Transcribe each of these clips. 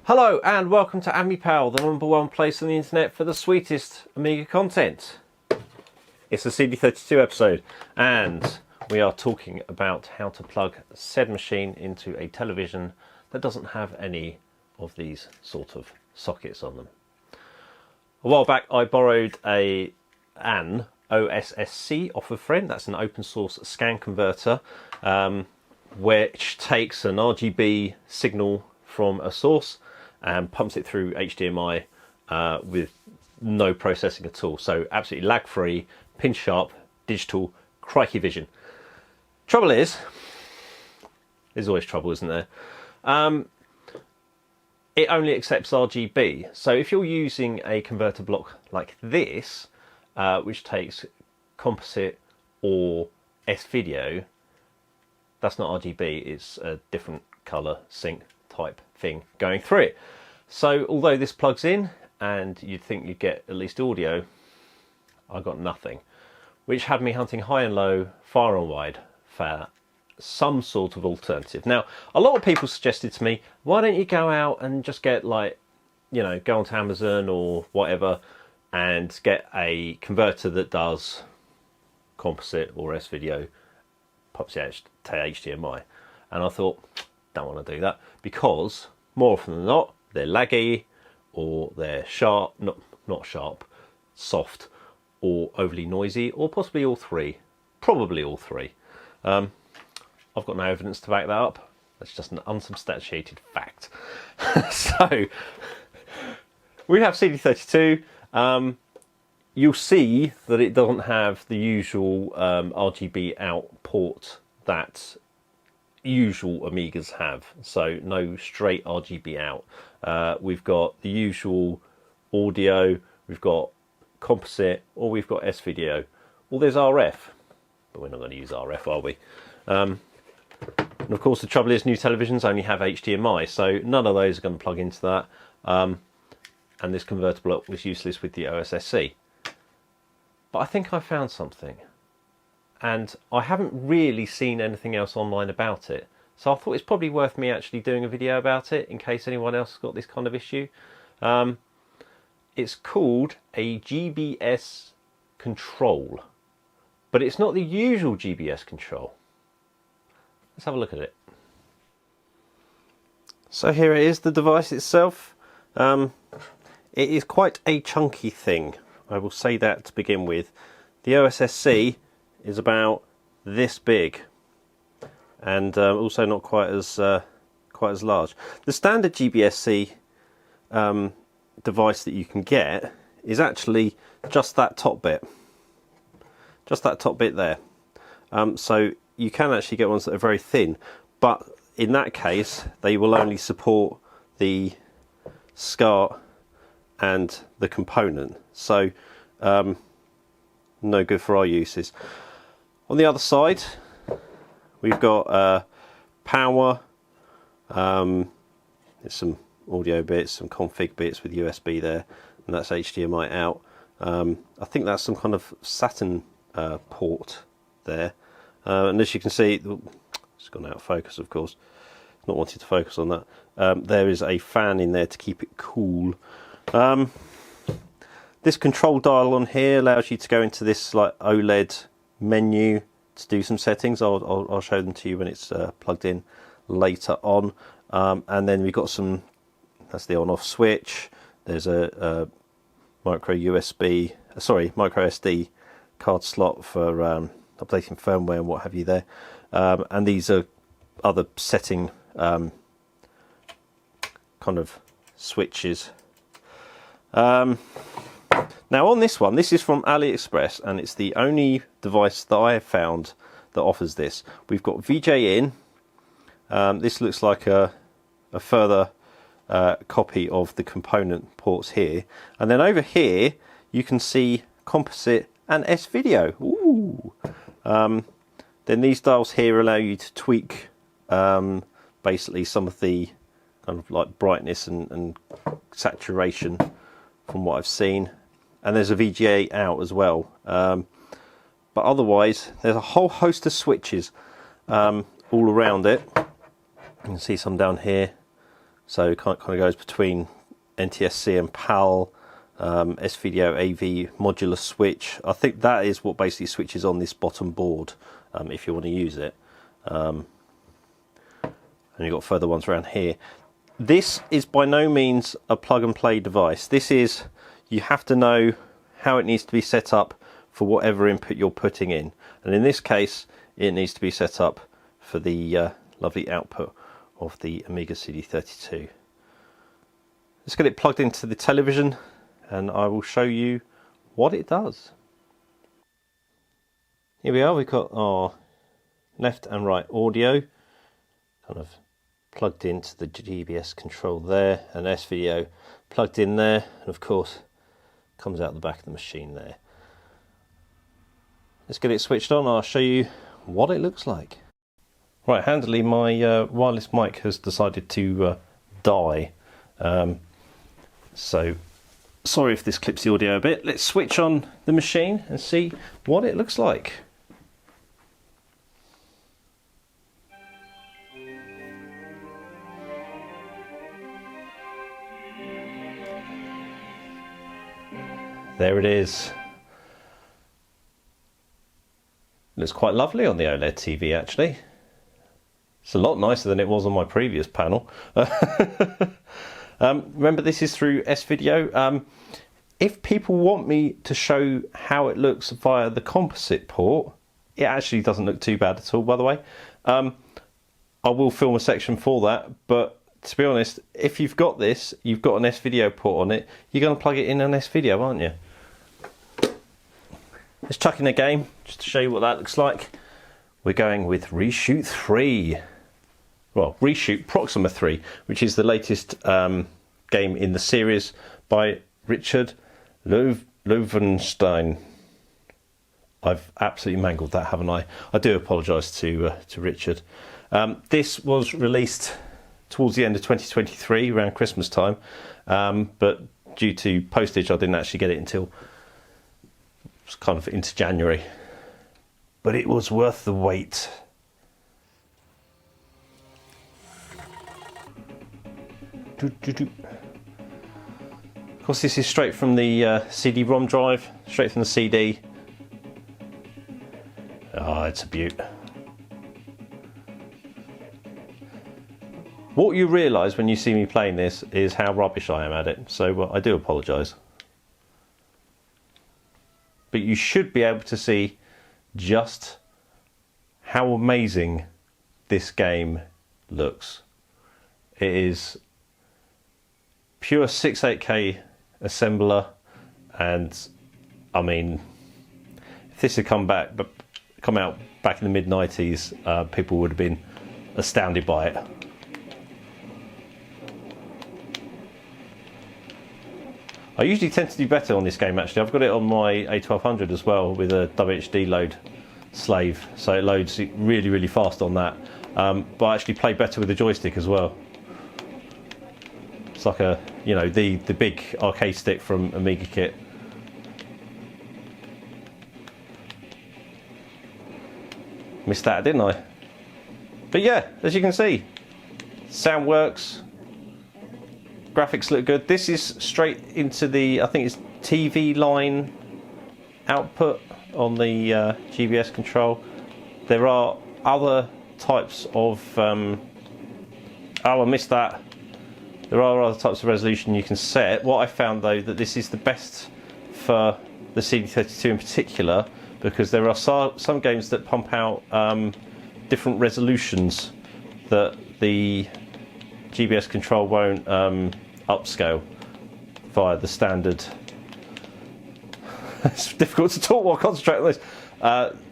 Hello and welcome to Amipal, the #1 place on the internet for the sweetest Amiga content. It's the CD32 episode and we are talking about how to plug said machine into a television that doesn't have any of these sort of sockets on them. A while back I borrowed an OSSC off a friend. That's an open source scan converter which takes an RGB signal from a source and pumps it through HDMI with no processing at all. So absolutely lag free, pin sharp, digital, crikey vision. Trouble is, there's always trouble, isn't there? It only accepts RGB. So if you're using a converter block like this, which takes composite or S-video, that's not RGB, it's a different colour sync type thing going through it. So although this plugs in and you'd think you'd get at least audio, I got nothing, which had me hunting high and low, far and wide for some sort of alternative. Now, a lot of people suggested to me, why don't you go out and just get, like, you know, go onto Amazon or whatever and get a converter that does composite or S-video, pops it to HDMI. And I thought, don't want to do that, because more often than not they're laggy or they're sharp, not sharp, soft or overly noisy, or possibly all three, probably all three. I've got no evidence to back that up. That's just an unsubstantiated fact. So we have CD32. You'll see that it doesn't have the usual RGB out port that usual Amigas have, so no straight RGB out. We've got the usual audio, we've got composite, or we've got S-video. Well, there's RF, but we're not going to use RF, are we? And of course the trouble is new televisions only have HDMI, so none of those are going to plug into that, and this converter block was useless with the OSSC. But I think I found something, and I haven't really seen anything else online about it, so I thought it's probably worth me actually doing a video about it in case anyone else has got this kind of issue. It's called a gbs-Control, but it's not the usual gbs-Control. Let's have a look at it. So here it is, the device itself. It is quite a chunky thing, I will say that to begin with. The OSSC is about this big, and also not quite as large. The standard gbs-c device that you can get is actually just that top bit, there. So you can actually get ones that are very thin, but in that case they will only support the SCART and the component, so no good for our uses. On the other side we've got power, there's some audio bits, some config bits with USB there, and that's HDMI out. I think that's some kind of Saturn port there, and as you can see, it's gone out of focus, of course, not wanting to focus on that. There is a fan in there to keep it cool. This control dial on here allows you to go into this like OLED menu to do some settings. I'll show them to you when it's plugged in later on. And then we've got some, that's the on-off switch. There's a micro SD card slot for updating firmware and what have you there. And these are other setting kind of switches. Now on this one, this is from AliExpress, and it's the only device that I have found that offers this. We've got VJ in. This looks like a further copy of the component ports here, and then over here you can see composite and S-video. Ooh. Then these dials here allow you to tweak basically some of the kind of like brightness and saturation from what I've seen. And there's a VGA out as well, but otherwise there's a whole host of switches all around it. You can see some down here, so it kind of goes between NTSC and PAL, S-Video AV modular switch. I think that is what basically switches on this bottom board if you want to use it. And you've got further ones around here. This is by no means a plug and play device. This is, you have to know how it needs to be set up for whatever input you're putting in. And in this case, it needs to be set up for the lovely output of the Amiga CD32. Let's get it plugged into the television and I will show you what it does. Here we are, we've got our left and right audio kind of plugged into the GBS control there, and S-Video plugged in there, and of course comes out the back of the machine there. Let's get it switched on, I'll show you what it looks like. Right, handily my wireless mic has decided to die, so sorry if this clips the audio a bit. Let's switch on the machine and see what it looks like. There it is. Looks quite lovely on the OLED TV actually. It's a lot nicer than it was on my previous panel. Remember, this is through S-Video. If people want me to show how it looks via the composite port, it actually doesn't look too bad at all, by the way. I will film a section for that, but to be honest, if you've got this, you've got an S-Video port on it, you're going to plug it in an S-Video, aren't you? Let's chuck in a game, just to show you what that looks like. We're going with Re-shoot 3. Well, Re-shoot Proxima 3, which is the latest game in the series by Richard Loewenstein. I've absolutely mangled that, haven't I? I do apologise to Richard. This was released towards the end of 2023, around Christmas time, but due to postage I didn't actually get it until kind of into January. But it was worth the wait. Of course, this is straight from the CD-ROM drive, straight from the CD. Oh, it's a beaut. What you realise when you see me playing this is how rubbish I am at it, so I do apologise. But you should be able to see just how amazing this game looks. It is pure 6.8K assembler, and I mean, if this had come out back in the mid-90s, people would have been astounded by it. I usually tend to do better on this game actually. I've got it on my A1200 as well with a WHD load slave, so it loads really, really fast on that. But I actually play better with the joystick as well. It's like a, you know, the big arcade stick from Amiga Kit. Missed that, didn't I? But yeah, as you can see, sound works. Graphics look good. This is straight into the, I think it's TV line output on the GBS control. There are other types of, oh, I missed that. There are other types of resolution you can set. What I found though, that this is the best for the CD32 in particular, because there are some games that pump out different resolutions that the GBS control won't upscale via the standard. It's difficult to talk while concentrating on this.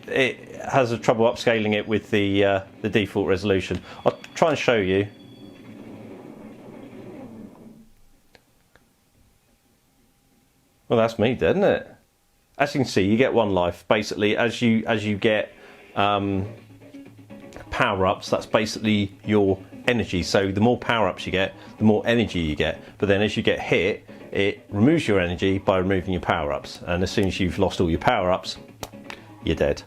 It has a trouble upscaling it with the default resolution. I'll try and show you. Well, that's me, isn't it? As you can see, you get one life. Basically, as you get power-ups, that's basically your energy. So the more power-ups you get, the more energy you get. But then as you get hit, it removes your energy by removing your power-ups. And as soon as you've lost all your power-ups, you're dead.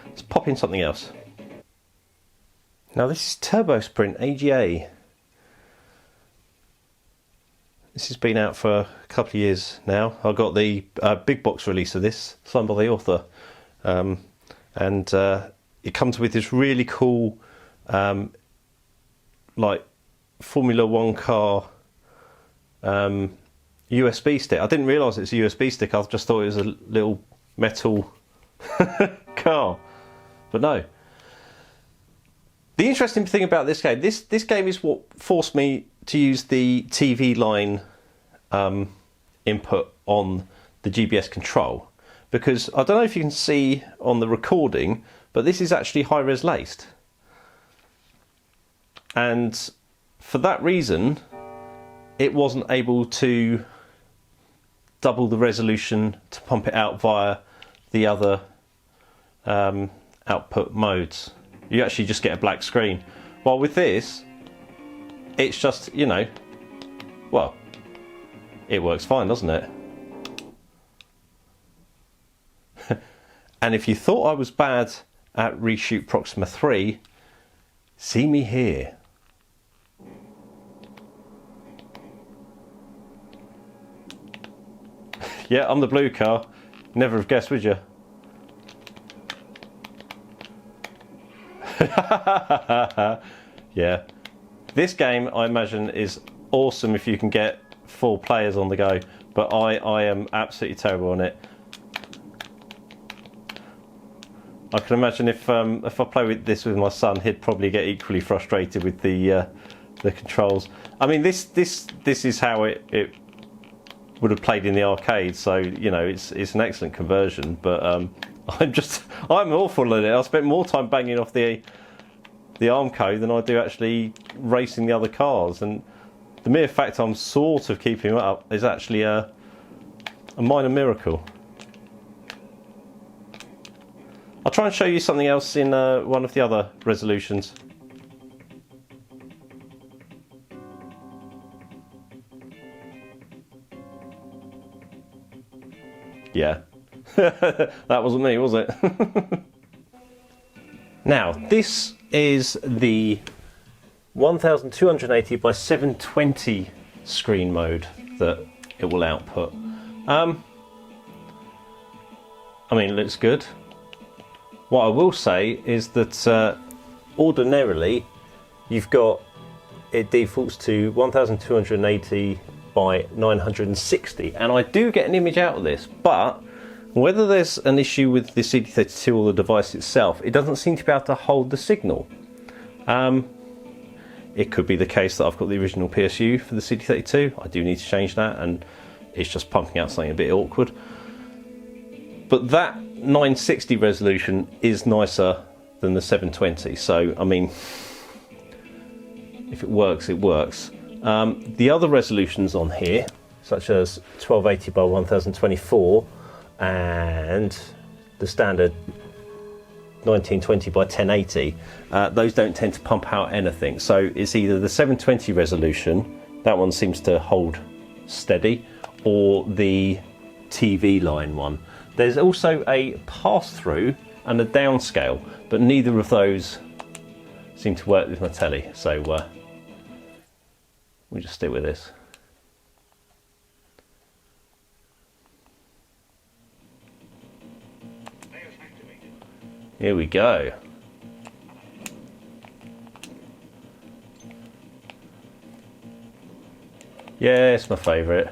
Let's pop in something else. Now this is Turbo Sprint AGA. This has been out for a couple of years now. I got the big box release of this, signed by the author, and it comes with this really cool, like Formula One car USB stick. I didn't realise it's a USB stick. I just thought it was a little metal car, but no. The interesting thing about this game, this game is what forced me to use the TV line input on the GBS-Control, because I don't know if you can see on the recording, but this is actually high-res laced, and for that reason it wasn't able to double the resolution to pump it out via the other output modes. You actually just get a black screen, while with this it's just, you know, well, it works fine, doesn't it? And if you thought I was bad at Re-shoot Proxima 3, see me here. Yeah, I'm the blue car. Never have guessed, would you? Yeah. This game, I imagine, is awesome if you can get 4 players on the go, but I am absolutely terrible on it. I can imagine if I play with this with my son, he'd probably get equally frustrated with the controls. I mean, this is how it would have played in the arcade, so you know it's an excellent conversion. But I'm awful at it. I spent more time banging off the ARM code than I do actually racing the other cars, and the mere fact I'm sort of keeping it up is actually a minor miracle. I'll try and show you something else in one of the other resolutions. Yeah, that wasn't me, was it? Now, this is the 1280 by 720 screen mode that it will output. I mean, it looks good. What I will say is that ordinarily you've got, it defaults to 1280 by 960, and I do get an image out of this, but whether there's an issue with the CD32 or the device itself, it doesn't seem to be able to hold the signal. It could be the case that I've got the original PSU for the CD32. I do need to change that, and it's just pumping out something a bit awkward. But that 960 resolution is nicer than the 720, so I mean, if it works, it works. The other resolutions on here, such as 1280 by 1024 and the standard 1920 by 1080, those don't tend to pump out anything. So it's either the 720 resolution, that one seems to hold steady, or the TV line one. There's also a pass-through and a downscale, but neither of those seem to work with my telly, so we'll just stick with this. Here we go. Yeah, it's my favourite.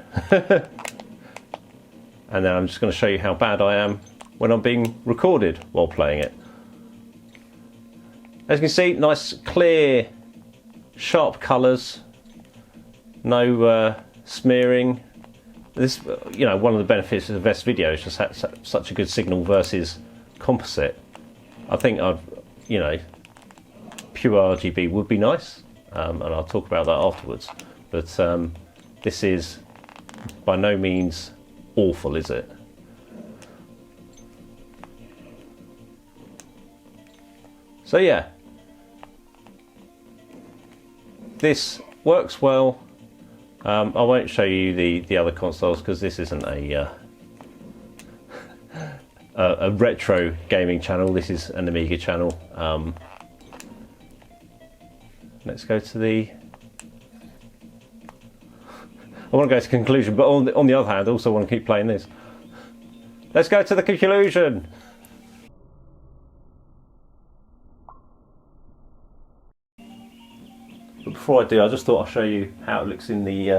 And now I'm just going to show you how bad I am when I'm being recorded while playing it. As you can see, nice clear sharp colours, no smearing. This, you know, one of the benefits of S-Video is just have such a good signal versus composite. I think you know, pure RGB would be nice, and I'll talk about that afterwards. But this is by no means awful, is it? So yeah, this works well. I won't show you the other consoles because this isn't a retro gaming channel. This is an Amiga channel. Let's go to the... I want to go to conclusion, but on the other hand, I also want to keep playing this. Let's go to the conclusion. But before I do, I just thought I'd show you how it looks in the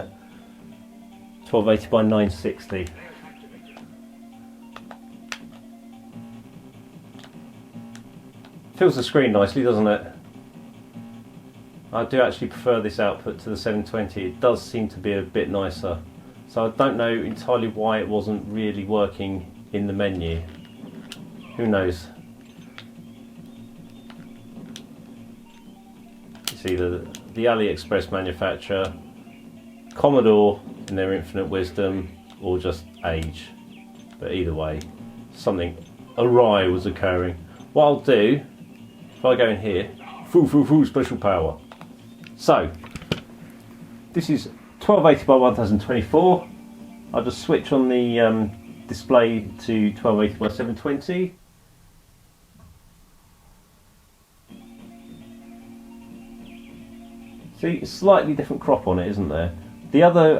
1280 by 960. Fills the screen nicely, doesn't it? I do actually prefer this output to the 720. It does seem to be a bit nicer. So I don't know entirely why it wasn't really working in the menu. Who knows? You see the AliExpress manufacturer, Commodore in their infinite wisdom, or just age. But either way, something awry was occurring. What I'll do, if I go in here, special power. So, this is 1280 by 1024. I'll just switch on the display to 1280 by 720. See, slightly different crop on it, isn't there? The other,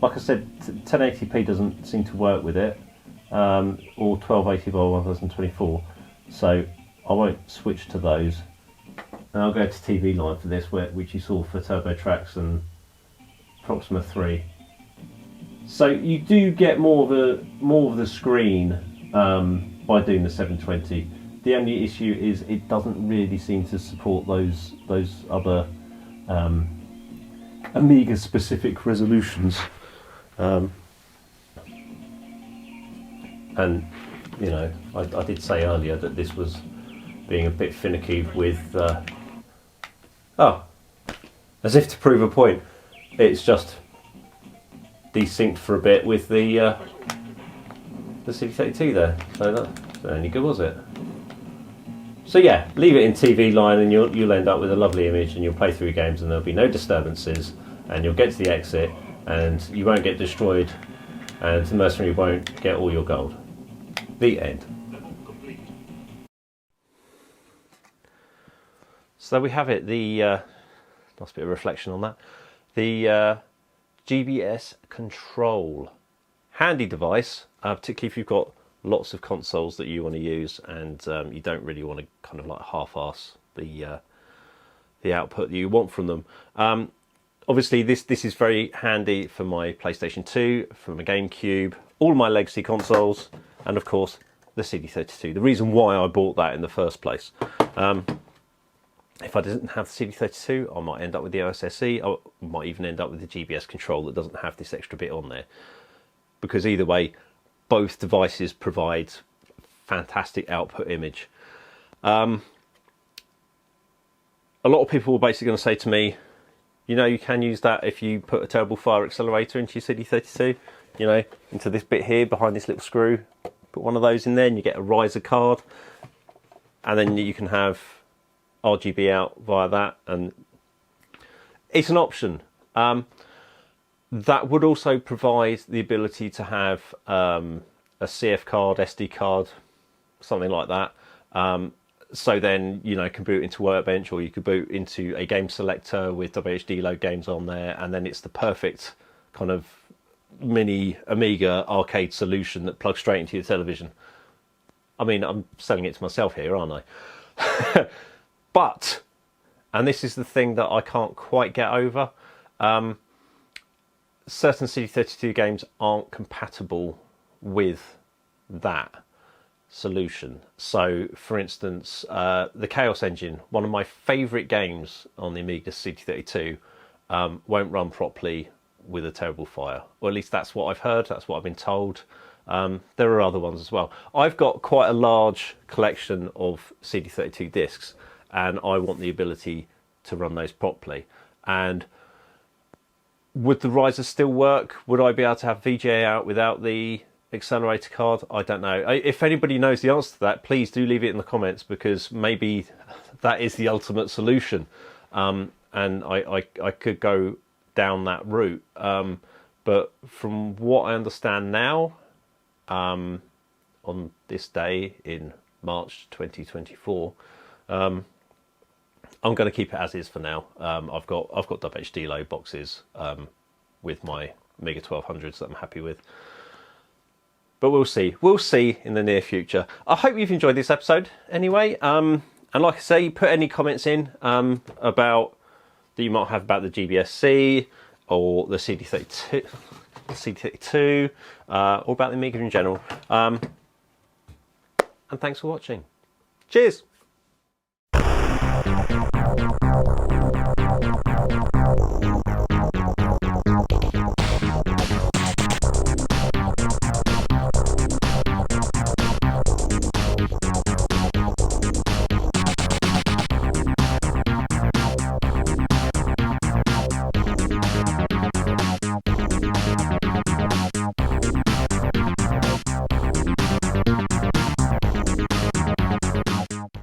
like I said, 1080p doesn't seem to work with it, or 1280 by 1024. So I won't switch to those. And I'll go to TV line for this, which you saw for TurboTrax and Proxima 3. So you do get more of the screen by doing the 720. The only issue is it doesn't really seem to support those other Amiga specific resolutions. And you know, I did say earlier that this was being a bit finicky with as if to prove a point, it's just desynced for a bit with the CD32 there, so that's not any good, was it? So yeah, leave it in TV line and you'll end up with a lovely image, and you'll play through your games and there'll be no disturbances, and you'll get to the exit and you won't get destroyed, and the mercenary won't get all your gold. The end. So there we have it, the nice bit of reflection on that. The GBS-Control. Handy device, particularly if you've got lots of consoles that you want to use and you don't really want to kind of like half-ass the output that you want from them. Obviously this is very handy for my PlayStation 2, for my GameCube, all my legacy consoles, and of course the CD32. The reason why I bought that in the first place. If I didn't have the CD32, I might end up with the OSSE. I might even end up with the GBS-Control that doesn't have this extra bit on there. Because either way, both devices provide fantastic output image. A lot of people were basically going to say to me, you know, you can use that if you put a Terrible Fire accelerator into your CD32, you know, into this bit here behind this little screw. Put one of those in there and you get a riser card. And then you can have RGB out via that, and it's an option. That would also provide the ability to have a CF card, SD card, something like that. So then, you know, you can boot into Workbench, or you could boot into a game selector with WHD load games on there, and then it's the perfect kind of mini Amiga arcade solution that plugs straight into your television. I mean, I'm selling it to myself here, aren't I? But, and this is the thing that I can't quite get over, certain CD32 games aren't compatible with that solution. So, for instance, the Chaos Engine, one of my favourite games on the Amiga CD32, won't run properly with a Terrible Fire. Or at least that's what I've heard, that's what I've been told. There are other ones as well. I've got quite a large collection of CD32 discs, and I want the ability to run those properly. And would the riser still work? Would I be able to have VGA out without the accelerator card? I don't know. If anybody knows the answer to that, please do leave it in the comments, because maybe that is the ultimate solution. And I could go down that route. But from what I understand now, on this day in March 2024, I'm going to keep it as is for now. I've got WHD load boxes with my Amiga 1200s that I'm happy with. But we'll see. We'll see in the near future. I hope you've enjoyed this episode anyway. And like I say, put any comments in about that you might have about the GBS-C or the CD32, or about the Amiga in general. And thanks for watching. Cheers!